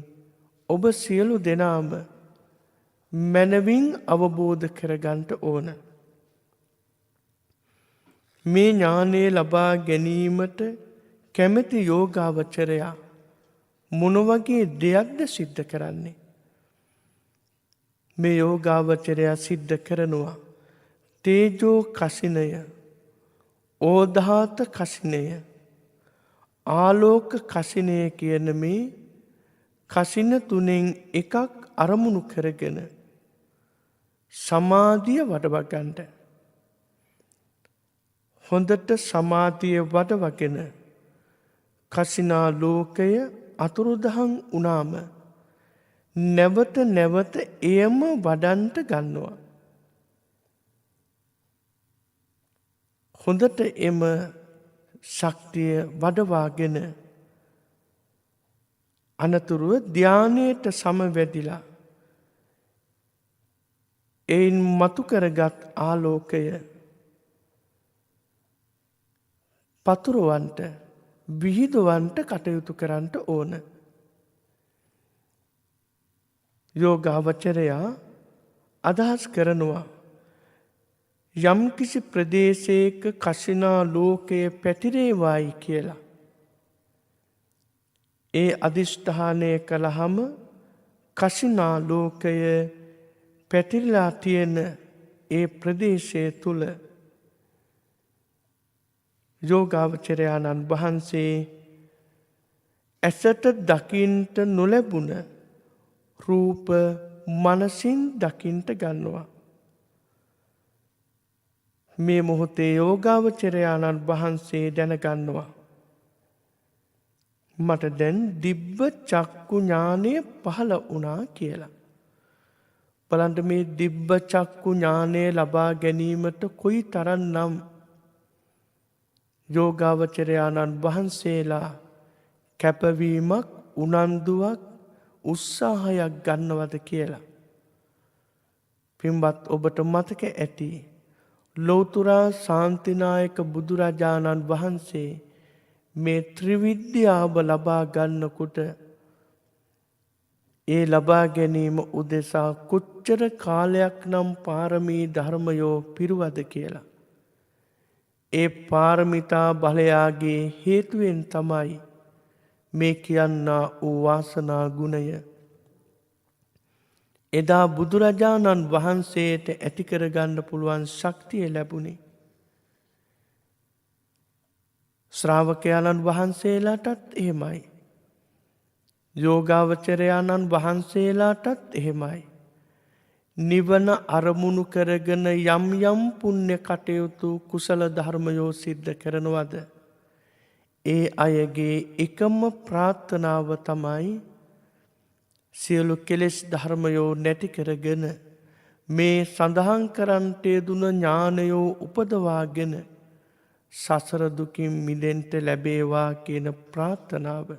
[SPEAKER 2] ඔබ සියලු දෙනාම මනවින් අවබෝධ කරගන්න ඕන. මේ ඥානය ලබා ගැනීමට කැමැති යෝගාවචරයා මොන වගේ දෙයක්ද සිද්ධ කරන්නේ? මේ යෝගාවචරයා සිද්ධ කරනවා තේජෝ කසිනය, ඕධාත කසිනය, ආලෝක කසිනය කියන මේ කසින තුනෙන් එකක් අරමුණු කරගෙන සමාධිය වඩවගන්න. හොඳට සමාධිය වඩවගෙන කසිනා ලෝකය අතුරුදහන් වුණාම නැවත නැවත එයම වඩන්ට ගන්නවා. හොඳට එම ශක්තිය වඩවාගෙන අනතුරුව ධානයට සමවැදිලා එයින් මතු කරගත් ආලෝකය පතුරවන්ට, විහිදුවන්ට කටයුතු කරන්නට ඕන. යෝගාවචරයා අදහස් කරනවා යම්කිසි ප්‍රදේශයක කසිනා ලෝකය පැතිරේවායි කියලා. ඒ අධිෂ්ඨානය කළහම කසිනා ලෝකය පැතිරලා තියෙන ඒ ප්‍රදේශය තුල යෝගාවචරයාණන් වහන්සේ ඇසට දකින්ට නොලැබුණ රූප මනසින් දකින්ට ගන්නවා. මේ මොහොතේ යෝගාවචරයාණන් වහන්සේ දැනගන්නවා මට දැන් දිබ්බ චක්කු ඥානය පහළ වුණා කියලා. බලන්න මේ දිබ්බ චක්කු ඥානය ලබා ගැනීමට කොයි තරම්නම් යෝගාවචරයාණන් වහන්සේලා කැපවීමක් උනන්දුවක් උත්සාහයක් ගන්නවද කියලා. පින්වත් ඔබට මතක ඇති ලෞතුරා ශාන්තිනායක බුදුරජාණන් වහන්සේ මේ ත්‍රිවිද්‍යාව ලබා ගන්නකොට ඒ ලබා ගැනීම උදෙසා කොච්චර කාලයක් නම් පාරමී ධර්මයෝ පිරුවද කියලා. ඒ පාරමිතා බලයාගේ හේතුවෙන් තමයි මේ කියන්නා වූ වාසනා ගුණය එදා බුදුරජාණන් වහන්සේට ඇති කරගන්න පුළුවන් ශක්තිය ලැබුණේ. ශ්‍රාවකයාණන් වහන්සේලාටත් එහෙමයි. යෝගාවචරයාණන් වහන්සේලාටත් එහෙමයි. නිවන අරමුණු කරගෙන යම් යම් පුණ්‍ය කටයුතු කුසල ධර්මයෝ සිද්ධ කරනවද ඒ අයගේ එකම ප්‍රාර්ථනාව තමයි සියලු කෙලෙස් ධර්මයෝ නැති කරගෙන මේ සඳහන් කරන්නට යෙදුන ඥානයෝ උපදවාගෙන සසර දුකින් මිදෙන්ට ලැබේවා කියන ප්‍රාර්ථනාව.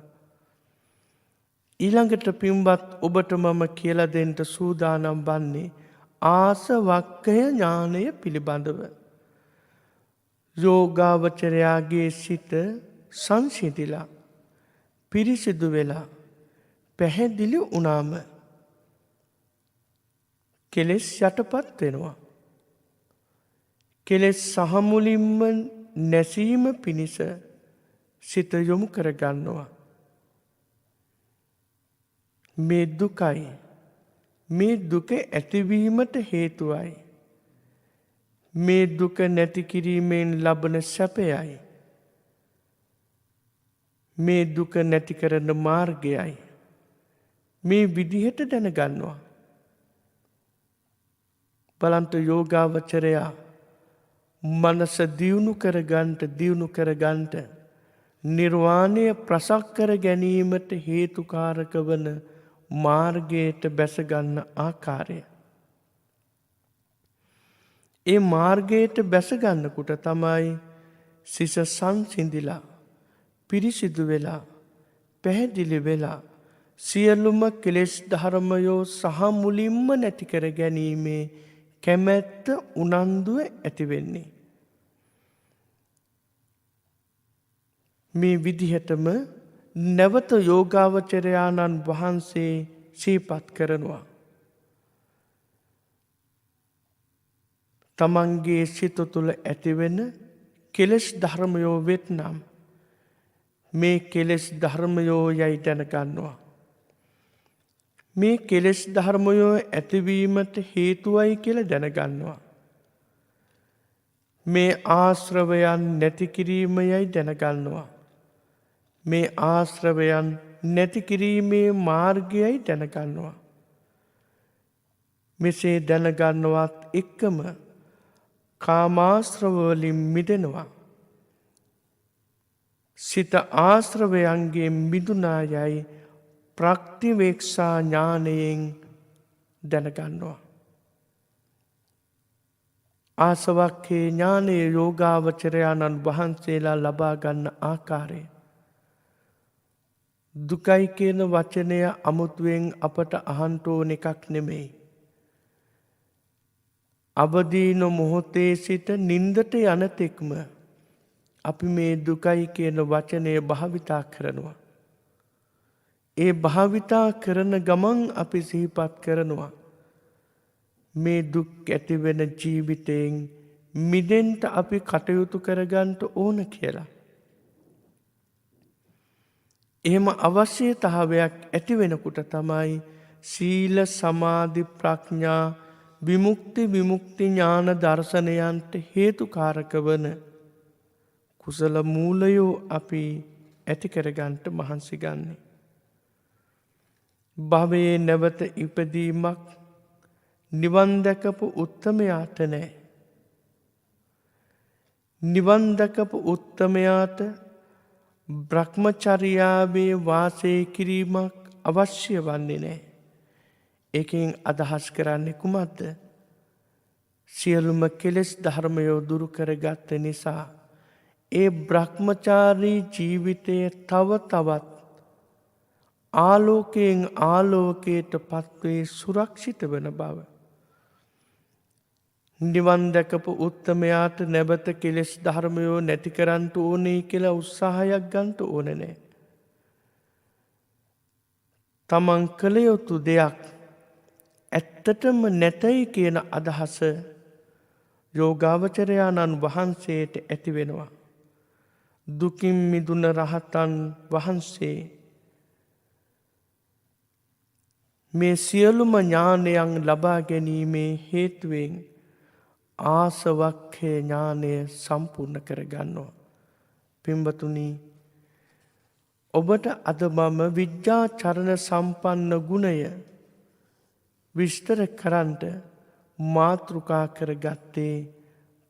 [SPEAKER 2] ඊළඟට පින්වත් ඔබට මම කියලා දෙන්න සූදානම් වන්නේ ආසවක්ඛය ඥානය පිළිබඳව. යෝගාවචරයාගේ සිත සංසිඳිලා පිරිසිදු වෙලා පැහැදිලි වුණාම කෙලෙස් යටපත් වෙනවා. කෙලෙස් සහ මුලින්ම නැසීම පිණිස සිත යොමු කරගන්නවා. මේ දුකයි මේ දුක ඇතිවීමට හේතුවයි. මේ දුක නැති කිරීමෙන් ලබන සැපයයි. මේ දුක නැති කරන මාර්ගයයි. මේ විදිහට දැනගන්නවා. බලන්ත යෝගාවචරයා මනස දියුණු කරගන්ට නිර්වාණය ප්‍රසක් කර ගැනීමට හේතුකාරක වන මාර්ගයට බැසගන්න ආකාරය. ඒ මාර්ගයට බැසගන්නකුට තමයි සිස සංසිඳිලා පිරිසිදු වෙලා පැහැදිලි වෙලා සියලුම කෙලෙස් ධර්මයෝ සහ මුලින්ම නැති කර ගැනීමේ කැමැත්ත උනන්දුව ඇති වෙන්නේ. මේ විදිහටම නැවත යෝගාවචරයාණන් වහන්සේ සිහිපත් කරනවා. තමන්ගේ සිත තුළ ඇතිවෙන කෙලෙස් ධර්මයෝ වෙත්නම් මේ කෙලෙස් ධර්මයෝ යයි දැනගන්නවා. මේ කෙලෙස් ධර්මයෝ ඇතිවීමට හේතුවයි කියලා දැනගන්නවා. මේ ආශ්‍රවයන් නැති කිරීමයයි දැනගන්නවා. මේ ආශ්‍රවයන් නැති කිරීමේ මාර්ගයයි දැනගන්නවා. මෙසේ දැනගන්නවත් එක්කම කාමාශ්‍රවවලින් මිදෙනවා. සිත ආශ්‍රවයන්ගේ මිදුනායයි ප්‍රක්තිවේක්ෂා ඥානයෙන් දැනගන්නවා. ආසවක්ඛේ ඥානයේ යෝගාවචරයාණන් වහන්සේලා ලබා ගන්න ආකාරය. දුකයි කියන වචනය අමුතුවෙන් අපට අහන්න ඕන එකක් නෙමෙයි. අවදීන මොහොතේ සිට නින්දට යන තෙක්ම අපි මේ දුකයි කියන වචනය භාවිතා කරනවා. ඒ භාවිතා කරන ගමන් අපි සිහිපත් කරනවා. මේ දුක් ඇතිවෙන ජීවිතයෙන් මිදෙන්ට අපි කටයුතු කරගන්නට ඕන කියලා. එහෙම අවශ්‍යතාවයක් ඇති වෙනකොට තමයි සීල සමාධි ප්‍රඥා විමුක්ති ඥාන දර්ශනයන්ට හේතුකාරක වන කුසල මූලයෝ අපි ඇති කරගන්නට මහන්සි ගන්නේ. භවයේ නැවත ඉපදීමක් නිවන් දැකපු උත්තමයාට නැහැ. නිවන් දැකපු උත්තමයාට බ්‍රහ්මචර්යාවේ වාසය කිරීමක් අවශ්‍ය වන්නේ නැහැ. එකෙන් අදහස් කරන්නේ කුමක්ද? සියලුම කෙලෙස් ධර්මයෝ දුරු කරගත්ත නිසා ඒ බ්‍රහ්මචාරී ජීවිතය තව තවත් ආලෝකයෙන් ආලෝකයට පත්වේ සුරක්ෂිත වන බව. නිවන් දැකපු උත්තමයාට නැවත කෙලෙස් ධර්මයෝ නැති කරන්ට ඕනේ කියලා උත්සාහයක් ගන්නට ඕනේ නැහැ. තමන් කළ යුතු දෙයක් ඇත්තටම නැතයි කියන අදහස යෝගාවචරයාණන් වහන්සේට ඇති වෙනවා. දුකින් මිදුන රහතන් වහන්සේ මේ සියලුම ඥානයන් ලබා ගැනීමේ හේතුවෙන් ආසවක්ඛේ ඥානය සම්පූර්ණ කරගන්නවා. පින්වතුනි, ඔබට අද මම විද්‍යාචරණ සම්පන්න ගුණය විස්තර කරන්නට මාතෘකා කරගත්තේ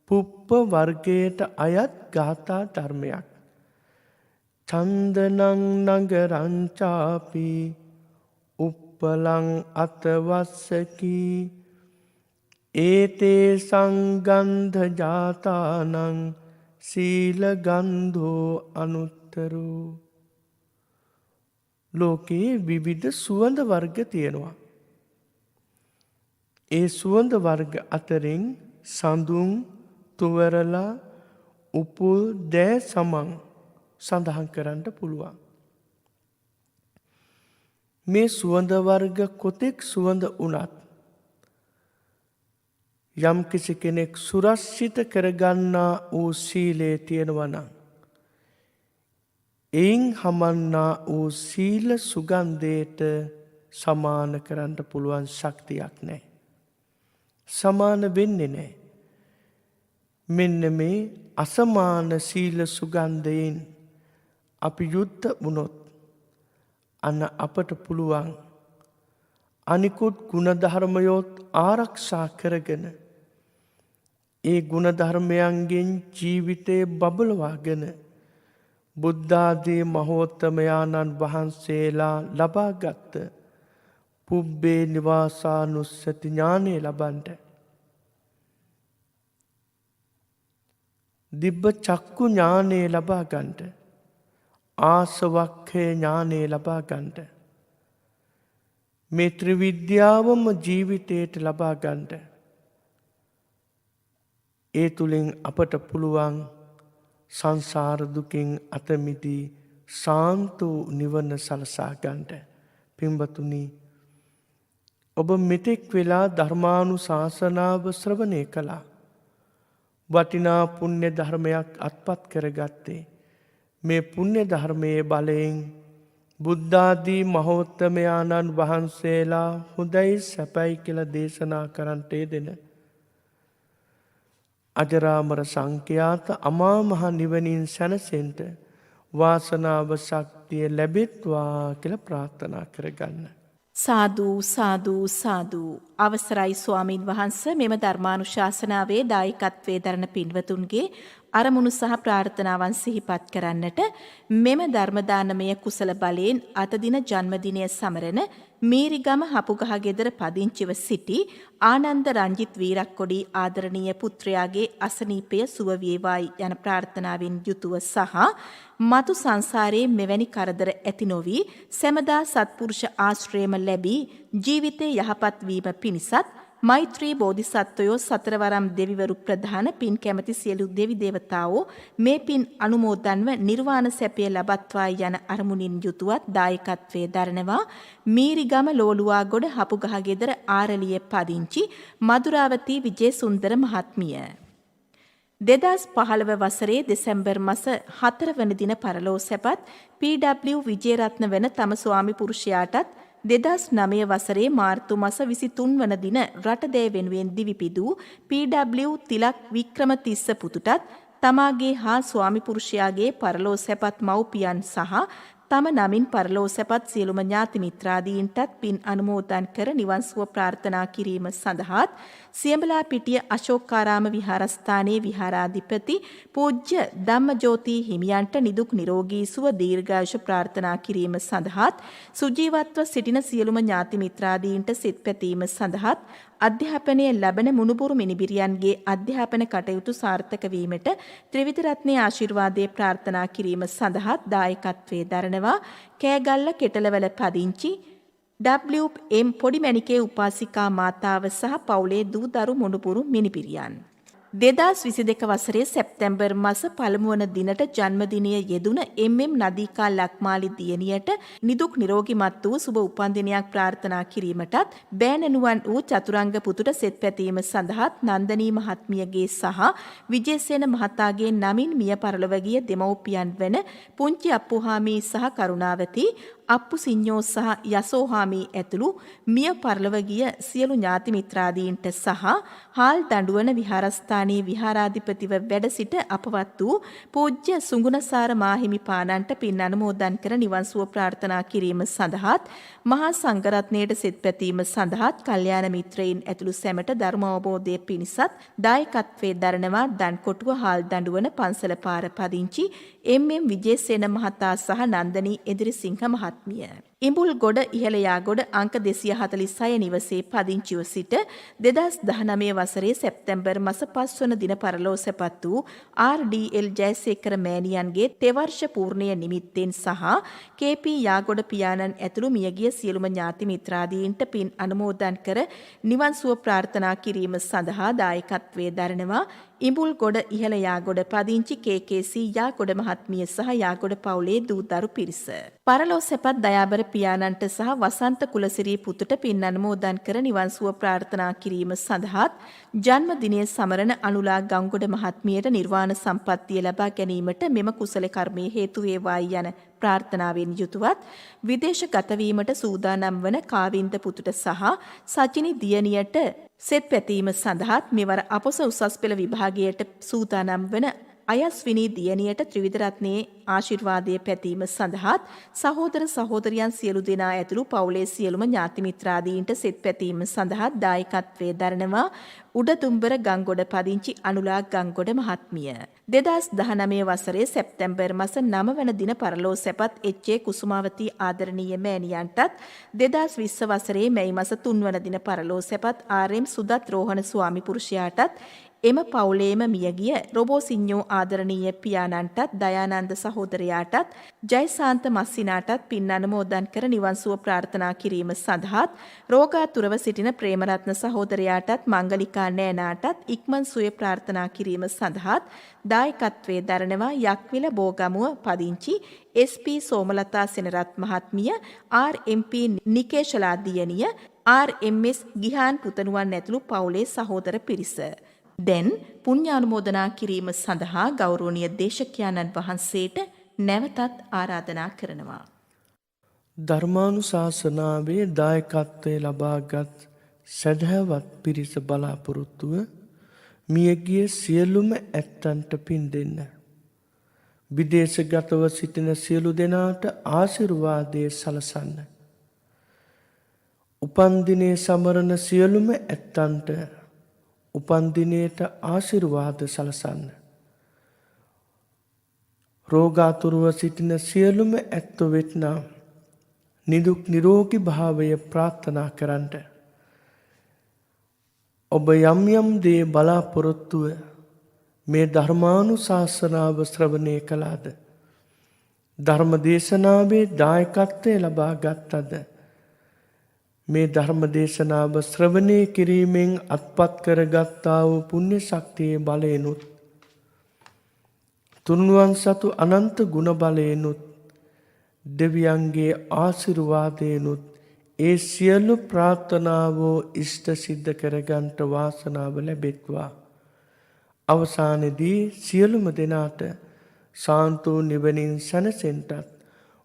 [SPEAKER 2] පුප්ප වර්ගයට අයත් ගාථා ධර්මයක්. චන්දනං නගරංචාපි උප්පලං අතවස්සකි ඒතේ සංගන්ධ ජාතානං සීල ගන්ධෝ අනුත්තරෝ. ලෝකයේ විවිධ සුවඳ වර්ග තියෙනවා. ඒ සුවඳ වර්ග අතරින් සඳුන්, තුවරලා, උපුල්, දෑ සමන් සඳහන් කරන්න පුළුවන්. මේ සුවඳ වර්ග කොතෙක් සුවඳ වුණත් යම් කිසි කෙනෙක් සුරක්ෂිත කරගන්නා වූ සීලයේ තියෙනවා නම් එයින් හමන්නා වූ සීල සුගන්ධයට සමාන කරන්න පුළුවන් ශක්තියක් නැහැ. සමාන වෙන්නේ නැහැ. මෙන්න මේ අසමාන සීල සුගන්ධයෙන් අපි යුද්ධ වුණොත් අන්න අපට පුළුවන් අනිකුත් ගුණධර්මයොත් ආරක්ෂා කරගෙන ඒ ගුණධර්මයන්ගෙන් ජීවිතයේ බබලවාගෙන බුද්ධාදී මහෝත්තමයාණන් වහන්සේලා ලබාගත් පුබ්බේ නිවාසානුස්සති ඥානය ලබන්ට, දිබ්බ චක්කු ඥානය ලබා ගන්නට, ආසවක්ඛේ ඥානය ලබා ගන්නට, මේ ත්‍රිවිද්‍යාවම ජීවිතයට ලබා ගන්නට ඒ තුලින් අපට පුළුවන් සංසාර දුකින් අත මිදී සාන්ත වූ නිවන සලසා ගන්නට. පින්වතුනි, ඔබ මෙතෙක් වෙලා ධර්මානුශාසනාව ශ්‍රවණය කළා. වටිනා පුණ්‍ය ධර්මයක් අත්පත් කරගත්තේ. මේ පුණ්‍ය ධර්මයේ බලයෙන් බුද්ධාදී මහෝත්තමයාණන් වහන්සේලා හොඳයි සැපයි කියලා දේශනා කරන්නට යෙදෙන අජරාමර සංඛ්‍යාත අමා මහ නිවනින් සැනසෙන්න වාසනාව ශක්තිය ලැබෙත්වා කියලා ප්‍රාර්ථනා කරගන්න.
[SPEAKER 1] සාදු සාදු සාදු. අවසරයි ස්වාමින් වහන්සේ, මෙම ධර්මානුශාසනාවේ දායකත්වයේ දරන පින්වතුන්ගේ අරමුණු සහ ප්‍රාර්ථනාවන් සිහිපත් කරන්නට මෙම ධර්මදානමය කුසල බලයෙන් අතදින ජන්මදිනය සමරන මීරිගම හපුගහ ගෙදර පදිංචිව සිටි ආනන්ද රංජිත් වීරක්කොඩි ආදරණීය පුත්‍රයාගේ අසනීපය සුව වේවායි යන ප්‍රාර්ථනාවෙන් යුතුව සහ මතු සංසාරයේ මෙවැනි කරදර ඇති නොවි සැමදා සත්පුරුෂ ආශ්‍රයම ලැබී ජීවිතේ යහපත් වීම පිණිසත් මෛත්‍රී බෝධිසත්වයෝ සතරවරම් දෙවිවරු ප්‍රධාන පින් කැමැති සියලු දෙවි දේවතාවෝ මේ පින් අනුමෝදන්ව නිර්වාණ සැපය ලබත්වා යන අරමුණින් යුතුවත් දායකත්වයේ දරනවා මීරිගම ලෝලුවාගොඩ හපුගහ ගෙදර ආරලිය පදිංචි මදුරාවතී විජේසුන්දර මහත්මිය. 2015 වසරේ දෙසැම්බර් මාස 4 වන දින පරලෝ සැපත් පී.ඩබ්ලිව් විජේරත්න වෙන තම ස්වාමි පුරුෂයාටත් 2009 වසරේ මාර්තු මාස 23 වන දින රටදෑ වෙනුවෙන් දිවිපිදූ පී.ඩබ්ලිව් තිලක් වික්‍රමතිස්ස පුතුටත් තමාගේ හා ස්වාමි පුරුෂයාගේ පරලෝ සැපත් මව්පියන් සහ තම නමින් පරලෝ සැපත් සියලුම ඥාති මිත්‍රාදීන්ටත් පින් අනුමෝදන් කර නිවන් සුව ප්‍රාර්ථනා කිරීම සඳහාත් සියඹලා පිටිය අශෝකාරාම විහාරස්ථානයේ විහාරාධිපති පූජ්‍ය ධම්මජෝති හිමියන්ට නිදුක් නිරෝගී සුව දීර්ඝායුෂ ප්‍රාර්ථනා කිරීම සඳහාත් සුජීවත්ව සිටින සියලුම ඥාති මිත්‍රාදීන්ට සිත පැතීම සඳහාත් අධ්‍යාපනය ලැබෙන මුණුබුරු මිනිබිරියන්ගේ අධ්‍යාපන කටයුතු සාර්ථක වීමට ත්‍රිවිධ රත්නයේ ආශිර්වාදයේ ප්‍රාර්ථනා කිරීම සඳහා දායකත්වයේ දරනවා කෑගල්ල කෙටලවල පදිංචි WM පොඩිමැණිකේ උපාසිකා මාතාව සහ පවුලේ දූ දරු මුණුබුරු මිනිබිරියන් 2022 වසරේ සැප්තැම්බර් මාස පළමු වන දිනට ජන්මදිනය යෙදුන MM නදීකා ලක්මාලි දියණියට නිදුක් නිරෝගීමත් වූ සුබ උපන්දිනයක් ප්‍රාර්ථනා කිරීමටත් බෑනනුවන් වූ චතුරංග පුතුට සෙත් පැතීම සඳහාත් නන්දනී මහත්මියගේ සහ විජේසේන මහතාගේ නමින් මිය පරලොව ගිය දෙමව්පියන් වන පුංචි අප්පුහාමි සහ කරුණාවති අප්පු සිඤ්ඤෝ සහ යසෝහාමි ඇතුළු මිය පරලොව ගිය සියලු ඥාති මිත්‍රාදීන්ට සහ හාල් දඬුවන විහාරස්ථානයේ විහාරාධිපතිව වැඩ සිට අපවත් වූ පූජ්‍ය සුඟුණසාර මාහිමිපාණන්ට පින් අනුමෝදන් කර නිවන් සුව ප්‍රාර්ථනා කිරීම සඳහාත් මහා සංඝරත්නයට සෙත් පැතීම සඳහාත් කල්යාණ මිත්‍රයින් ඇතුළු සැමට ධර්ම අවබෝධය පිණිසත් දායකත්වයේ දරනවා දන්කොටුව හාල් දඬුවන පන්සල පාර පදිංචි MM විජේසේන මහතා සහ නන්දනී එදිරිසිංහ මහත්මිය. ඉඹුල් ගොඩ ඉහළ යාගොඩ අංක 246 නිවසේ පදිංචිව සිට 2019 වසරේ සැප්තැම්බර් මාස 5 වන දින පරලෝ සැපත් වූ RDL ජයසේකර මෑණියන්ගේ තෙවර්ෂ පූර්ණය නිමිත්තෙන් සහ KP යාගොඩ පියාණන් ඇතුළු මියගිය සියලුම ඥාති මිත්‍රාදීන්ට පින් අනුමෝදන් කර නිවන් සුව ප්‍රාර්ථනා කිරීම සඳහා දායකත්වයේ දරනවා ඉඹුල් ගොඩ ඉහළ යාගොඩ පදිංචි KKC යාගොඩ මහත්මිය සහ යාගොඩ පවුලේ දූ දරු පිරිස. පරලෝ සැපත් දයාබර පියාණන්ට සහ වසන්ත කුලසිරි පුතුට පින් අනුමෝදන් කර නිවන් සුව ප්‍රාර්ථනා කිරීම සඳහාත් ජන්මදිනය සමරන අනුලා ගංගොඩ මහත්මියට නිර්වාණ සම්පත්තිය ලබා ගැනීමට මෙම කුසල කර්මයේ හේතු වේවායි යන ප්‍රාර්ථනාවෙන් යුතුවත් විදේශගත වීමට සූදානම් වන කාවින්ද පුතුට සහ සචිනි දියණියට සෙත් පැතීම සඳහාත් මෙවර අපොස උසස් පෙළ විභාගයට සූදානම් වන අයස්විනී දියණියට ත්‍රිවිධ රත්නයේ ආශිර්වාදය පැතීම සඳහාත් සහෝදර සහෝදරියන් සියලු දෙනා ඇතුළු පවුලේ සියලුම ඥාති මිත්‍රාදීන්ට සෙත් පැතීම සඳහාත් දායකත්වයේ දරනවා උඩතුම්බර ගංගොඩ පදිංචි අනුලා ගංගොඩ මහත්මිය. 2019 වසරේ සැප්තැම්බර් මාස 9 වන දින පරලෝ සැපත් එච්.ඒ. කුසුමාවතී ආදරණීය මෑණියන්ටත් 2020 වසරේ මැයි මාස 3 වන දින පරලෝ සැපත් ආර්.එම්. සුදත් රෝහණ ස්වාමි පුරුෂයාටත් එම පවුලේම මියගිය රොබෝසිඤ්ඤෝ ආදරණීය පියාණන්ටත් දයානන්ද සහෝදරයාටත් ජයසාන්ත මස්සිනාටත් පින් අනුමෝදන් කර නිවන් සුව ප්‍රාර්ථනා කිරීම සඳහාත් රෝගාතුරව සිටින ප්‍රේමරත්න සහෝදරයාටත් මංගලිකා නෑනාටත් ඉක්මන් සුවය ප්‍රාර්ථනා කිරීම සඳහාත් දායකත්වයේ දරනවා යක්විල බෝගමුව පදිංචි SP සෝමලතා සෙනරත් මහත්මිය RMP නිකේෂලා දියණිය RMS ගිහාන් පුතණුවන් ඇතුළු පවුලේ සහෝදර පිරිස. දැන් පුණ්‍යානුමෝදනා කිරීම සඳහා ගෞරවනීය දේශකයාණන් වහන්සේට නැවතත් ආරාධනා කරනවා.
[SPEAKER 2] ධර්මානුශාසනාවේ දායකත්වය ලබාගත් සදහවත් පිරිස බලාපොරොත්තුව මියගිය සියලුම ඇත්තන්ට පින් දෙන්න. විදේශගතව සිටින සියලු දෙනාට ආශිර්වාදයේ සලසන්න. උපන්දිනයේ සමරන සියලුම ඇත්තන්ට උපන්දිනයට ආශිර්වාද සලසන්න. රෝගාතුරව සිටින සියලුම ඇත්තෝ වෙත්නම් නිදුක් නිරෝගී භාවය ප්‍රාර්ථනා කරන්නට. ඔබ යම් යම් දේ බලාපොරොත්තුව මේ ධර්මානුශාසනාව ශ්‍රවණය කළාද? ධර්ම දේශනාවේ දායකත්වය ලබා ගත්තද? මේ ධර්ම දේශනාව ශ්‍රවණය කිරීමෙන් අත්පත් කරගත්තා වූ පුණ්‍ය ශක්තියේ බලයෙනුත් තුන්වන් සතු අනන්ත ගුණ බලයෙනුත් දෙවියන්ගේ ආශිර්වාදයෙනුත් ඒ සියලු ප්‍රාර්ථනාවෝ ඉෂ්ට සිද්ධ කරගන්ට වාසනාව ලැබෙත්වා. අවසානයේදී සියලුම දෙනාට සාන්තෝ නිවනින් සැනසෙන්නටත්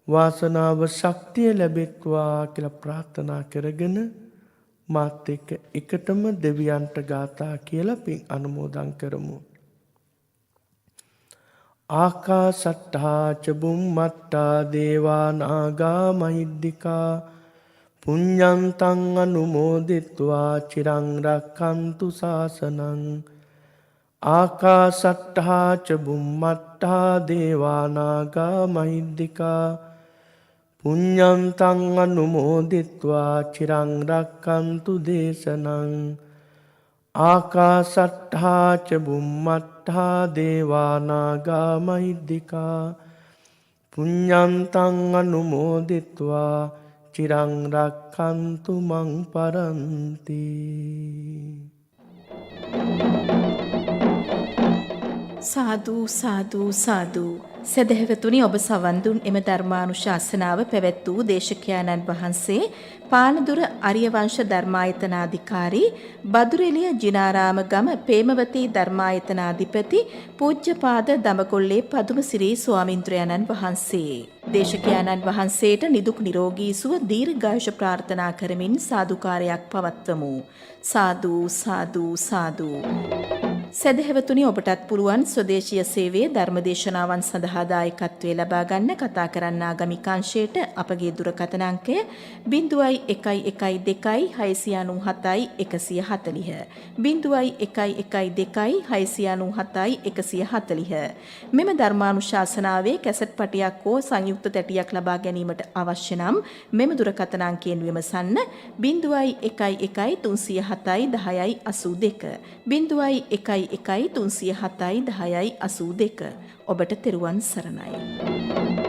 [SPEAKER 2] වාසනාව ශක්තිය ලැබෙත්වා කියලා ප්‍රාර්ථනා කරගෙන මාත් එක්ක එකටම දෙවියන්ට ගාථා කියලා පින් අනුමෝදන් කරමු. ආකාසට්ඨා ච බුම්මට්ටා දේවා නාග මහිද්దికා පුඤ්ඤන්තං අනුමෝදිත්වා චිරං රක්ඛන්තු ශාසනං ආකාසට්ඨා ච බුම්මට්ටා දේවා නාග මහිද්దికා පුඤ්ඤන්තං අනුමෝදිත්වා චිරං රක්ඛන්තු දේශනං ආකාසට්ඨා ච බුම්මට්ඨා දේවා නාග මහිද්దికා පුඤ්ඤන්තං අනුමෝදිත්වා චිරං රක්ඛන්තු මං පරන්ති.
[SPEAKER 1] සාදු සාදු සාදු. සදහැවතුනි, ඔබ සවන් දුන් එම ධර්මානුශාසනාව පැවැත් වූ දේශකයාණන් වහන්සේ පානදුර අරියවංශ ධර්මායතනාධිකාරී බදුරෙලිය ජිනාරාම ගම පේමවතී ධර්මායතනාධිපති පූජ්‍යපාද දමකොල්ලේ පදුමසිරි ස්වාමින්ද්‍රයන්න් වහන්සේ. දේශකයාණන් වහන්සේට නිදුක් නිරෝගී සුව දීර්ඝායුෂ ප්‍රාර්ථනා කරමින් සාදුකාරයක් පවත්වමු. සාදු සාදු සාදු. සදහැවතුනි, ඔබටත් පුළුවන් ස්වදේශීය සේවයේ ධර්මදේශනාවන් සඳහා දායකත්වයේ ලබා ගන්න. කතා කරන්න ආගමික අංශයට අපගේ දුරකථන අංකය 0112 697 140 0112 697 140. මෙම ධර්මානුශාසනාවේ කැසට් පටියක් හෝ සංයුක්ත තැටියක් ලබා ගැනීමට අවශ්‍ය නම් මෙම දුරකථන අංකයෙන් විමසන්න. 011307 1082 01 1 307 1082. ඔබට තෙරුවන් සරණයි.